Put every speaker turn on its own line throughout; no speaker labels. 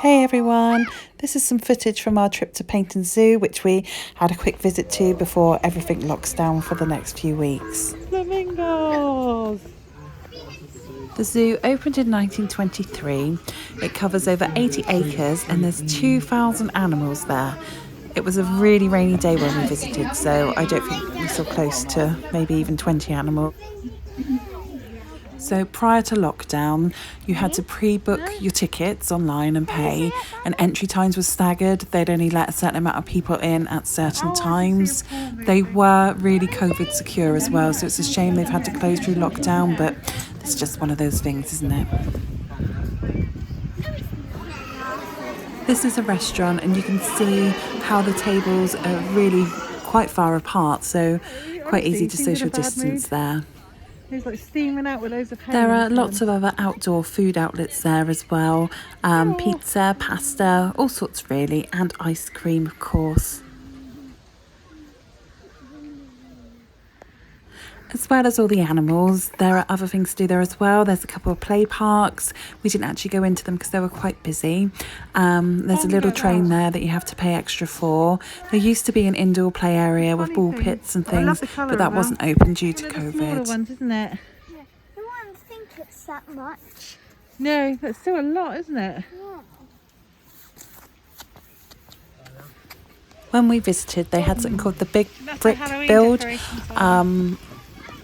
Hey everyone, this is some footage from our trip to Paignton Zoo, which we had a quick visit to before everything locks down for the next few weeks.
Flamingos!
The zoo opened in 1923. It covers over 80 acres and there's 2,000 animals there. It was a really rainy day when we visited, so I don't think we saw close to maybe even 20 animals. So prior to lockdown, you had to pre-book your tickets online and pay, and entry times were staggered. They'd only let a certain amount of people in at certain times. They were really COVID secure as well, so it's a shame they've had to close through lockdown, but it's just one of those things, isn't it? This is a restaurant and you can see how the tables are really quite far apart, so quite easy to social distance there.
He's like steaming out with loads of hay.
There are lots of other outdoor food outlets there as well. Pizza, pasta, all sorts really, and ice cream, of course. As well as all the animals, there are other things to do there as well. There's a couple of play parks. We didn't actually go into them because they were quite busy. There's a little train there that you have to pay extra for. There used to be an indoor play area with ball pits and things, but that wasn't open due to COVID.
Smaller ones, isn't it?
Yeah. You wouldn't think it's that much.
No, but still a lot, isn't it?
Yeah.
When we visited, they had something called the Big Brick Build.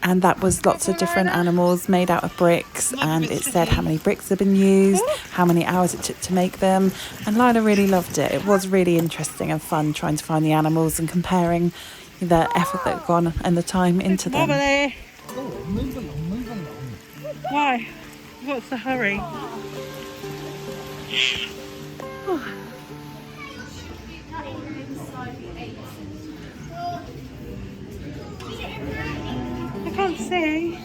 And that was lots of different animals made out of bricks, and it said how many bricks had been used, how many hours it took to make them, and Lila really loved it. It was really interesting and fun trying to find the animals and comparing the effort that had gone and the time into them.
Why? What's the hurry? I can't see.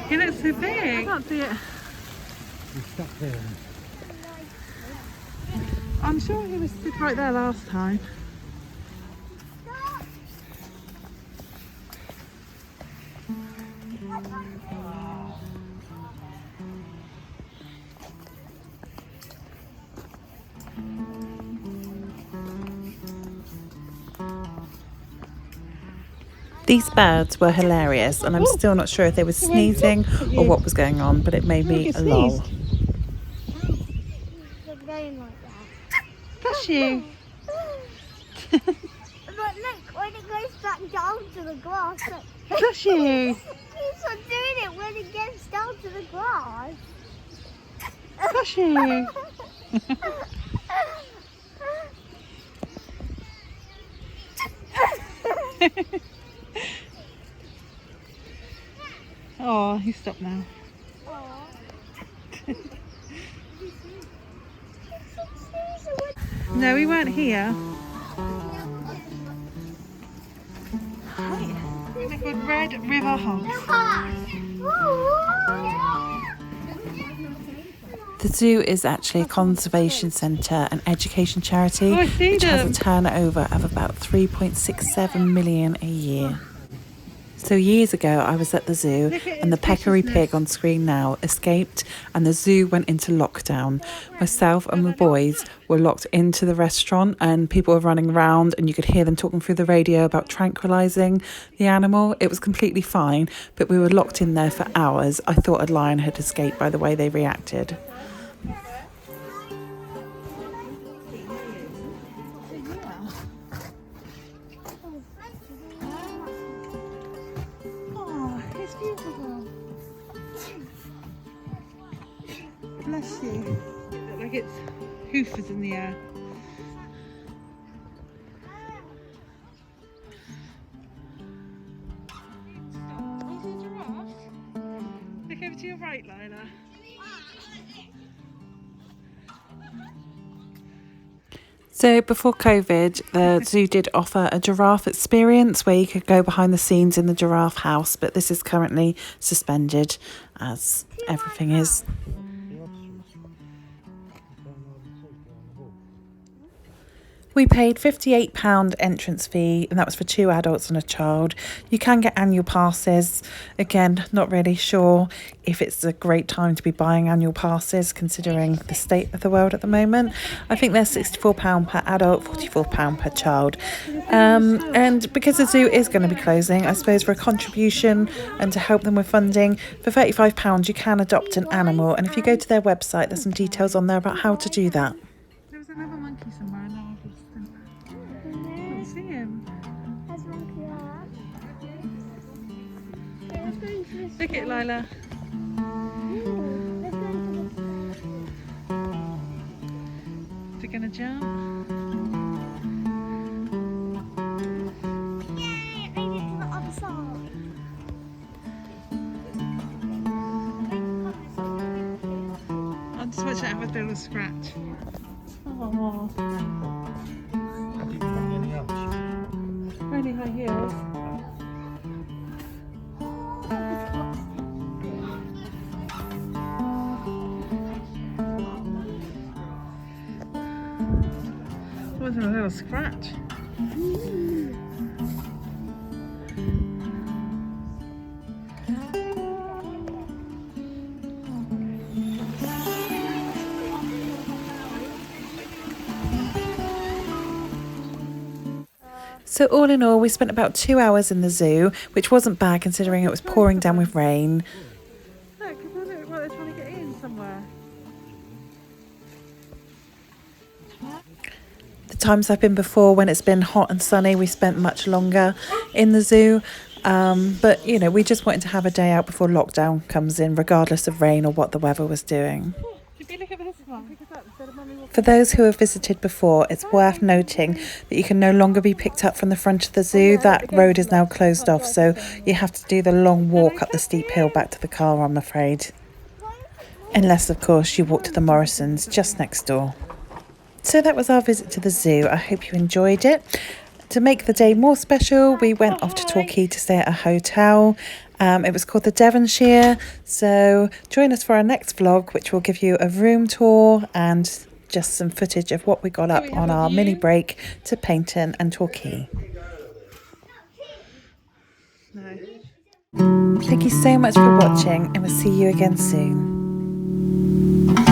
He looks so big. I can't see it. I'm sure he was stood right there last time.
These birds were hilarious, and I'm still not sure if they were sneezing or what was going on, but it made me a lol.
Bless you.
But look, when it goes back down to the grass, look.
Bless you.
Keeps on doing it when it gets down to the grass.
Bless you. Oh, he stopped now. No, we weren't here. They're called Red River Hogs.
The zoo is actually a conservation centre and education charity,
Oh, I see
which has
them.
a turnover of about 3.67 million a year. So years ago, I was at the zoo,
Look at
and the
its
peccary
viciousness.
pig on screen now escaped, and the zoo went into lockdown. Myself and my boys were locked into the restaurant, and people were running around, and you could hear them talking through the radio about tranquilising the animal. It was completely fine, but we were locked in there for hours. I thought a lion had escaped by the way they reacted.
Oh, it's beautiful. Bless you. Look like its hoof is in the air. Oh, is it a giraffe? Look over to your right, Lila.
So before COVID, the zoo did offer a giraffe experience where you could go behind the scenes in the giraffe house, but this is currently suspended as everything is. We paid £58 entrance fee, and that was for 2 adults and a child. You can get annual passes. Again, not really sure if it's a great time to be buying annual passes considering the state of the world at the moment. I think they're £64 per adult, £44 per child. And because the zoo is going to be closing, I suppose for a contribution and to help them with funding, for £35 you can adopt an animal. And if you go to their website, there's some details on there about how to do that.
There was another monkey somewhere in our distance. I can't see him.
There's monkey there. Let's go into this.
Look at Lila.
Let's go into
Is it going to jump?
this. Yay! I get to the other side.
I'll just watch it have a little scratch. Oh. Really high heels. Wasn't a little scratch.
So all in all, we spent about 2 hours in the zoo, which wasn't bad considering it was pouring down with rain.
Look, look, they're trying to get in somewhere.
The times I've been before, when it's been hot and sunny, we spent much longer in the zoo. But, you know, we just wanted to have a day out before lockdown comes in, regardless of rain or what the weather was doing.
Should we look at this one? Pick us up instead of Mummy walking.
For those who have visited before, it's worth noting that you can no longer be picked up from the front of the zoo. That road is now closed off, so you have to do the long walk up the steep hill back to the car, I'm afraid. Unless, of course, you walk to the Morrisons just next door. So that was our visit to the zoo. I hope you enjoyed it. To make the day more special, we went off to Torquay to stay at a hotel. It was called the Devonshire. So join us for our next vlog, which will give you a room tour and just some footage of what we got up on our mini break to Paignton and Torquay.
No.
Thank you so much for watching, and we'll see you again soon.